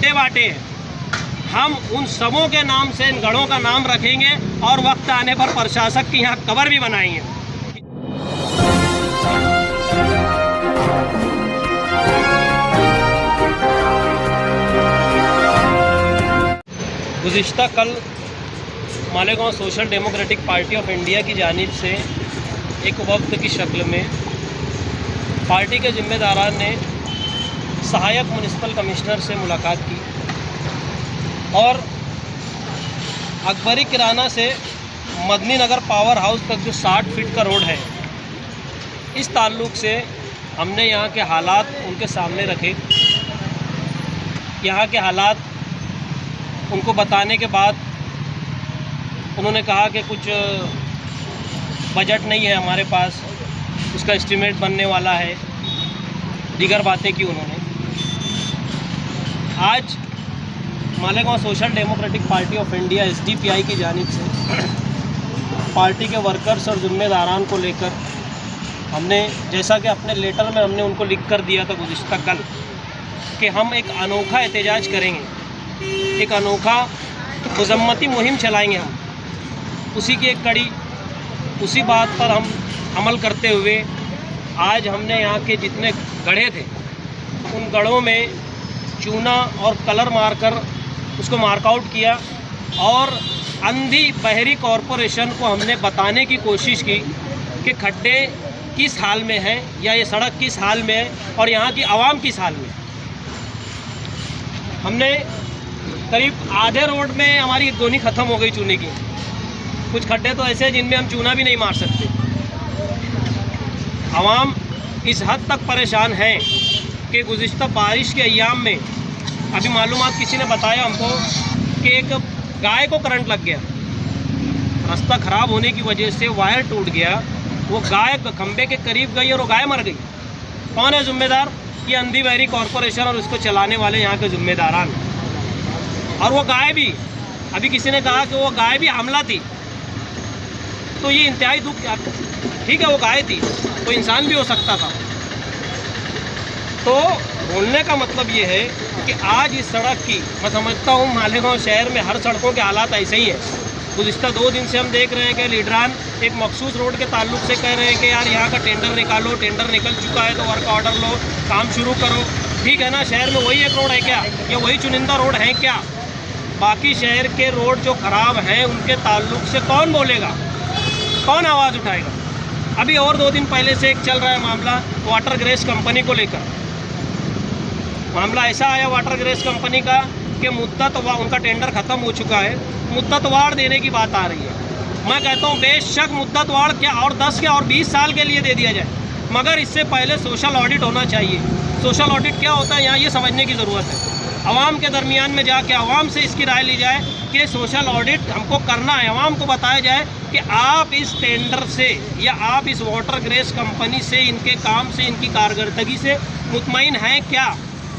खड्डे बांटे हैं, हम उन सबों के नाम से इन गढ़ों का नाम रखेंगे और वक्त आने पर प्रशासक की यहाँ कब्र भी बनाएंगे। गुज़िश्ता कल Malegaon social democratic party of India की जानिब से एक वक्त की शक्ल में पार्टी के जिम्मेदारान ने सहायक म्युनिसिपल कमिश्नर से मुलाकात की और अकबरी किराना से मदनी नगर पावर हाउस तक जो 60 फीट का रोड है, इस ताल्लुक़ से हमने यहाँ के हालात उनके सामने रखे। यहाँ के हालात उनको बताने के बाद उन्होंने कहा कि कुछ बजट नहीं है हमारे पास, उसका एस्टीमेट बनने वाला है, दीगर बातें की उन्होंने। आज Malegaon social democratic party of India SDPI की जानिब से पार्टी के वर्कर्स और जिम्मेदारान को लेकर हमने, जैसा कि अपने लेटर में हमने उनको लिख कर दिया था गुज़िश्ता कल, कि हम एक अनोखा एहतजाज करेंगे, एक अनोखा मज़म्मती मुहिम चलाएंगे हम। उसी की एक कड़ी, उसी बात पर हम अमल करते हुए आज हमने यहाँ के जितने गढ़े थे उन गढ़ों में चूना और कलर मारकर उसको मार्कआउट किया और अंधी बहरी कॉरपोरेशन को हमने बताने की कोशिश की कि खड्डे किस हाल में हैं या ये सड़क किस हाल में है और यहाँ की आवाम किस हाल में। हमने करीब आधे रोड में हमारी गोनी ख़त्म हो गई चूने की। कुछ खड्डे तो ऐसे हैं जिनमें हम चूना भी नहीं मार सकते। आवाम इस हद तक परेशान है कि गुज़िश्ता बारिश के अय्याम में, अभी मालूमात किसी ने बताया हमको कि एक गाय को करंट लग गया, रास्ता ख़राब होने की वजह से वायर टूट गया, वो गाय खंबे के करीब गई और वो गाय मर गई। कौन है जिम्मेदार? ये अंधी बहरी कॉरपोरेशन और उसको चलाने वाले यहाँ के जिम्मेदारान। और वो गाय भी, अभी किसी ने कहा कि वो गाय भी हमला थी, तो ये इंतहाई दुख। ठीक है, वो गाय थी तो इंसान भी हो सकता था। तो बोलने का मतलब ये है कि आज इस सड़क की, मैं समझता हूँ मालेगांव शहर में हर सड़कों के हालात ऐसे ही है। गुज़िश्ता 2 दिन से हम देख रहे हैं कि लीडरान एक मखसूस रोड के ताल्लुक से कह रहे हैं कि यार यहाँ का टेंडर निकालो, टेंडर निकल चुका है तो वर्क ऑर्डर लो, काम शुरू करो। ठीक है ना, शहर में वही एक रोड है क्या? या वही चुनिंदा रोड है क्या? बाकी शहर के रोड जो ख़राब हैं उनके ताल्लुक से कौन बोलेगा, कौन आवाज़ उठाएगा? अभी और 2 दिन पहले से एक चल रहा है मामला वाटर ग्रेस कंपनी को लेकर। मामला ऐसा आया वाटर ग्रेस कंपनी का कि मुद्दतवार, उनका टेंडर ख़त्म हो चुका है, मुद्दतवार देने की बात आ रही है। मैं कहता हूँ बेशक मुद्दतवार क्या और 10 क्या और 20 साल के लिए दे दिया जाए, मगर इससे पहले सोशल ऑडिट होना चाहिए। सोशल ऑडिट क्या होता है यहाँ ये समझने की ज़रूरत है। आवाम के दरमियान में जाके आवाम से इसकी राय ली जाए कि सोशल ऑडिट हमको करना है। आवाम को बताया जाए कि आप इस टेंडर से या आप इस वाटर ग्रेस कंपनी से, इनके काम से, इनकी कारकर्दगी से मुतमईन हैं क्या?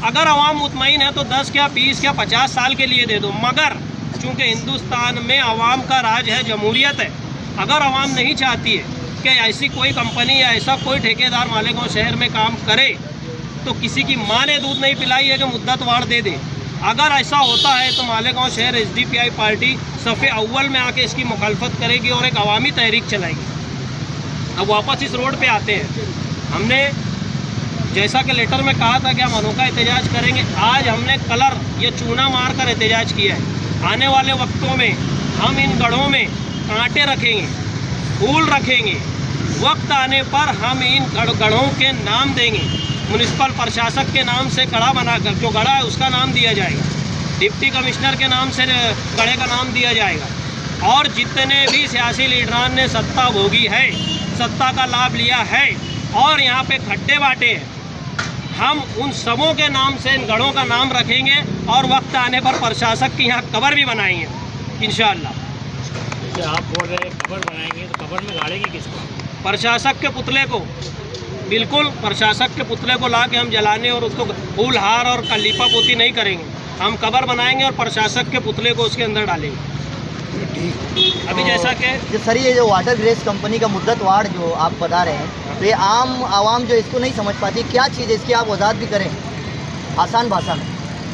अगर आवाम मुतमईन है तो 10 क्या 20 क्या 50 साल के लिए दे दो, मगर चूँकि हिंदुस्तान में आवाम का राज है, जमहूरियत है, अगर आवाम नहीं चाहती है कि ऐसी कोई कंपनी या ऐसा कोई ठेकेदार मालेगांव शहर में काम करे, तो किसी की माँ ने दूध नहीं पिलाई है कि मुद्दतवार दे दे। अगर ऐसा होता है तो मालेगांव शहर SDPI पार्टी सफ़े अव्वल में आके इसकी मुखालफत करेगी और एक अवामी तहरीक चलाएगी। अब वापस इस रोड पे आते हैं। हमने जैसा कि लेटर में कहा था कि हम अनोखा एहतजाज करेंगे, आज हमने कलर या चूना मार कर एहतजाज किया है। आने वाले वक्तों में हम इन गढ़ों में कांटे रखेंगे, फूल रखेंगे। वक्त आने पर हम इन गढ़ों के नाम देंगे। म्युनिसिपल प्रशासक के नाम से गढ़ा बनाकर, जो गढ़ा है उसका नाम दिया जाएगा, डिप्टी कमिश्नर के नाम से गढ़े का नाम दिया जाएगा। और जितने भी सियासी लीडरान ने सत्ता भोगी है, सत्ता का लाभ लिया है और यहाँ पे खड्डे बांटे हैं, हम उन सबों के नाम से इन गढ़ों का नाम रखेंगे और वक्त आने पर प्रशासक की यहाँ कब्र भी बनाएंगे इंशाअल्लाह। आप बोल रहे हैं कब्र बनाएंगे, तो कब्र में गाड़ेंगे किसको? प्रशासक के पुतले को, बिल्कुल प्रशासक के पुतले को ला के हम जलाने और उसको फूल हार और कलीपा पोती नहीं करेंगे। हम कब्र बनाएंगे और प्रशासक के पुतले को उसके अंदर डालेंगे। अभी जैसा कि सर ये जो वाटर ग्रेस कंपनी का मुद्दतवार जो आप बता रहे हैं, तो ये आम आवाम जो इसको नहीं समझ पाती, क्या चीज़ है इसकी आप वजाहत भी करें आसान भाषा में।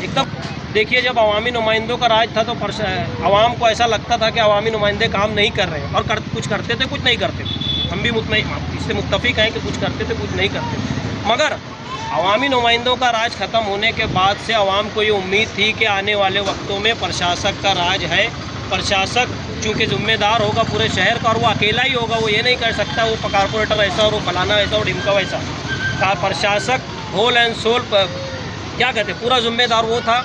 एकदम देखिए, जब अवामी नुमाइंदों का राज था तो आवाम को ऐसा लगता था कि अवामी नुमाइंदे काम नहीं कर रहे हैं, और कुछ करते थे, कुछ नहीं करते थे। हम भी इससे मुत्तफिक हैं कि कुछ करते थे, कुछ नहीं करते थे। मगर अवामी नुमाइंदों का राज ख़त्म होने के बाद से आवाम को ये उम्मीद थी कि आने वाले वक्तों में प्रशासक का राज है। प्रशासक चूँकि ज़िम्मेदार होगा पूरे शहर का, और वो अकेला ही होगा, वो ये नहीं कर सकता वो कारपोरेटर ऐसा और वो फलाना ऐसा और ढिमका वैसा। प्रशासक होल एंड सोल क्या कहते पूरा ज़िम्मेदार वो था।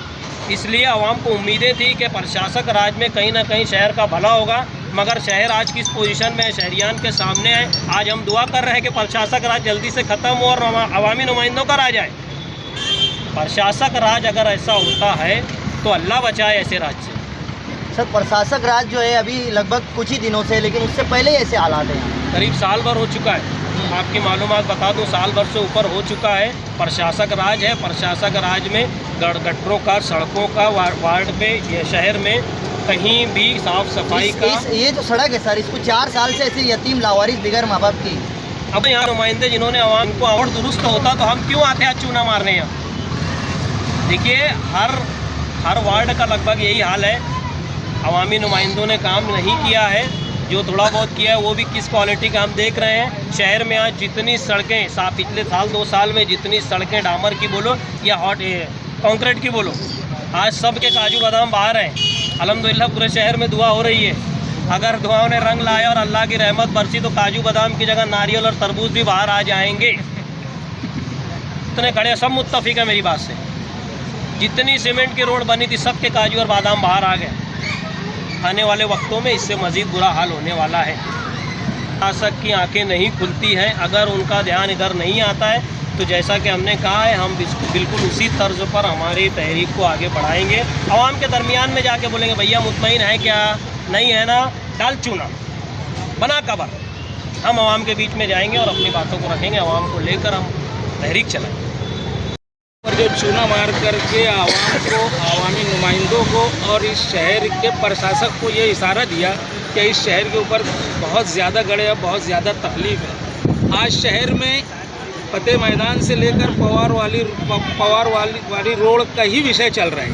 इसलिए आवाम को उम्मीदें थी कि प्रशासक राज में कहीं ना कहीं शहर का भला होगा। मगर शहर आज किस पोजीशन में है, शहरियान के सामने है। आज हम दुआ कर रहे हैं कि प्रशासक राज जल्दी से ख़त्म हो और अवामी नुमाइंदों का राज आए। प्रशासक राज अगर ऐसा होता है तो अल्लाह बचाए ऐसे राज से। सर, प्रशासक राज जो है अभी लगभग कुछ ही दिनों से, लेकिन उससे पहले ऐसे हालात हैं। करीब साल भर हो चुका है। आपकी मालूमात बता दूं, साल भर से ऊपर हो चुका है। प्रशासक राज है। प्रशासक राज में गटरों का, सड़कों का, वार्ड पे, ये शहर में कहीं भी साफ सफाई का। ये जो सड़क है सर, इसको 4 साल से ऐसे यतीम लावारिस बगैर माँ बाप की। अब यहाँ नुमाइंदे जिन्होंने आवाम को आवड़ दुरुस्त होता तो हम क्यों आते हैं चूना मारने यहाँ। देखिए, हर वार्ड का लगभग यही हाल है। अवामी नुमाइंदों ने काम नहीं किया है। जो थोड़ा बहुत किया है वो भी किस क्वालिटी का हम देख रहे हैं। शहर में आज जितनी सड़कें पिछले साल 2 साल में जितनी सड़कें डामर की बोलो या कंक्रीट की बोलो, आज सब के काजू बादाम बाहर हैं। अल्हम्दुलिल्लाह पूरे शहर में दुआ हो रही है। अगर दुआओं ने रंग लाया और अल्लाह की रहमत बरसी तो काजू बादाम की जगह नारियल और तरबूज भी बाहर आ जाएंगे। इतने खड़े सब मुत्तफिक है मेरी बात से। जितनी सीमेंट की रोड बनी थी सब के काजू और बादाम बाहर आ गए। आने वाले वक्तों में इससे मज़ीद बुरा हाल होने वाला है। शासक की आंखें नहीं खुलती हैं। अगर उनका ध्यान इधर नहीं आता है तो जैसा कि हमने कहा है, हम बिल्कुल उसी तर्ज पर हमारी तहरीक को आगे बढ़ाएंगे। आवाम के दरमियान में जाके बोलेंगे, भैया मुतमईन है क्या, नहीं है ना, डाल चूना, बना कबर। हम आवाम के बीच में जाएंगे और अपनी बातों को रखेंगे। आवाम को लेकर हम तहरीक चलाएंगे। और जो चूना मार करके आवाम को, आवामी नुमाइंदों को और इस शहर के प्रशासक को ये इशारा दिया कि इस शहर के ऊपर बहुत ज़्यादा गड़े और बहुत ज़्यादा तकलीफ है। आज शहर में फतेह मैदान से लेकर पवार वाली रोड का ही विषय चल रहा है।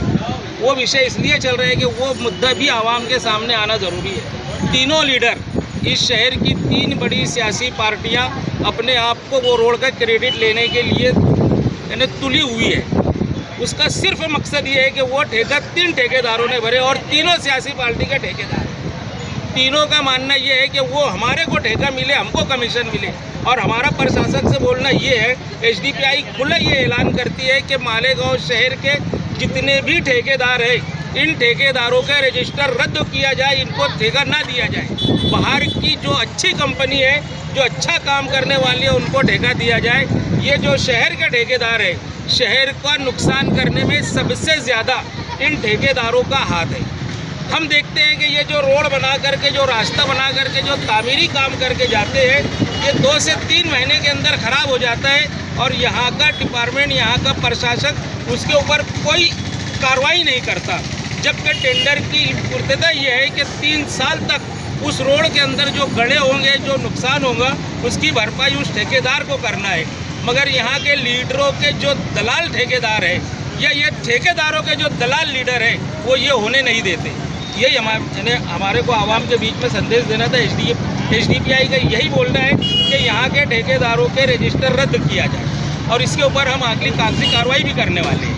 वो विषय इसलिए चल रहा है कि वो मुद्दा भी आवाम के सामने आना ज़रूरी है। तीनों लीडर, इस शहर की 3 बड़ी सियासी पार्टियां अपने आप को वो रोड का क्रेडिट लेने के लिए तुली हुई है। उसका सिर्फ मकसद ये है कि वो ठेका 3 ठेकेदारों ने भरे और तीनों सियासी पार्टी के ठेकेदार। तीनों का मानना ये है कि वो हमारे को ठेका मिले, हमको कमीशन मिले। और हमारा प्रशासक से बोलना ये है, HDPI खुला ये ऐलान करती है कि मालेगांव शहर के जितने भी ठेकेदार हैं, इन ठेकेदारों का रजिस्टर रद्द किया जाए, इनको ठेका ना दिया जाए। बाहर की जो अच्छी कंपनी है, जो अच्छा काम करने वाली है, उनको ठेका दिया जाए। ये जो शहर के ठेकेदार है, शहर का नुकसान करने में सबसे ज़्यादा इन ठेकेदारों का हाथ है। हम देखते हैं कि ये जो रोड बना करके, जो रास्ता बना करके, जो तामीरी काम करके जाते हैं, ये 2 से 3 महीने के अंदर ख़राब हो जाता है और यहाँ का डिपार्टमेंट, यहाँ का प्रशासक उसके ऊपर कोई कार्रवाई नहीं करता। जबकि टेंडर की पूर्तता ये है कि 3 साल तक उस रोड के अंदर जो गड्ढे होंगे, जो नुकसान होगा, उसकी भरपाई उस ठेकेदार को करना है। मगर यहाँ के लीडरों के जो दलाल ठेकेदार है या ये ठेकेदारों के जो दलाल लीडर है, वो ये होने नहीं देते। यही हमारे को आवाम के बीच में संदेश देना था। HDPI का यही बोलना है कि यहाँ के ठेकेदारों के रजिस्टर रद्द किया जाए और इसके ऊपर हम अगली कागजी कार्रवाई भी करने वाले हैं।